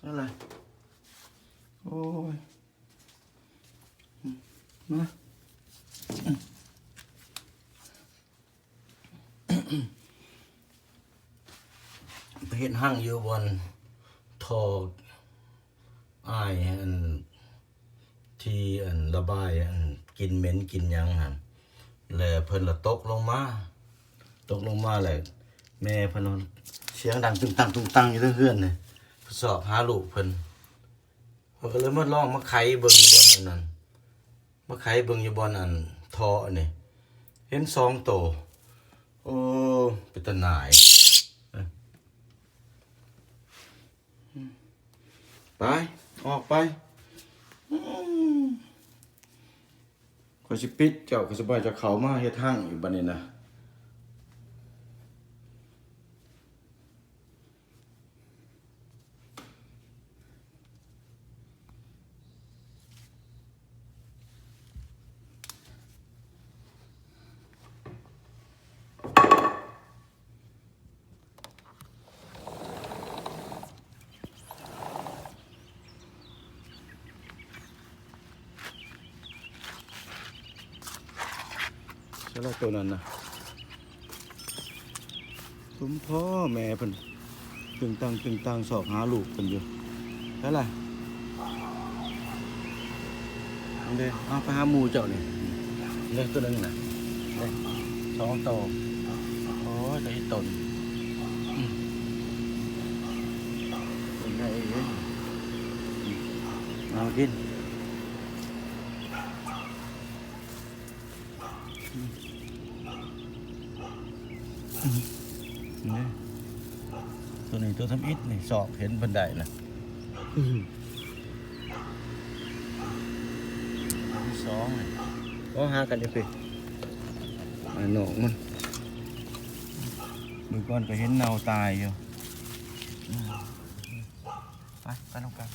อะไรโอ้ยมาไปเห็นห้างอยู่บนทออ้ายอันที่อันระบายอันกินเหม็นกินยังหันแล้วเพิ่นละตกลงมาเลยแม่เพิ่นเสียงดังตึงตังอยู่เรื่อยๆเลยสอบหาลูกเพิ่นก็เลยมาลองมาไขเบิ่งอยู่บนอันนั้นมาไขเบิ่งอยู่บนอันทออันนี้เห็น2 ตัวโอ้เป็นตาหน่ายไปออกไปขอยสิปิดเจ้าก็สบายจะเข้ามาเฮ็ดห้างอยู่บัดนี้นะใช่แล้วตัวนั้นนะคุณพ่อแม่เพิ่นตึงตังสอบหาลูกเพิ่นอยู่ใช่ล่ะนี่เด้เอาไปหาหมู่เจ้านี่เด้ตัวนึงน่ะเด้2 ตัวโอ้ยได้ตนเป็นไงเอ้ยเอากินนี่ตัวนี้ตัวทำอิฐนี่สอบเห็นบันไดนะ2นี่ก็หากันอยู่พี่หนองมันมือก่อนก็เห็นเน่าตายอยู่ไปลงกัน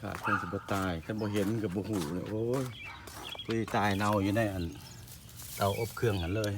ขาดเป็นสิบตายท่านบ่เห็นกับบ่หูเลยโอ้ยไปตายเน่าอยู่ในอันเตาอบเครื่องกันเลย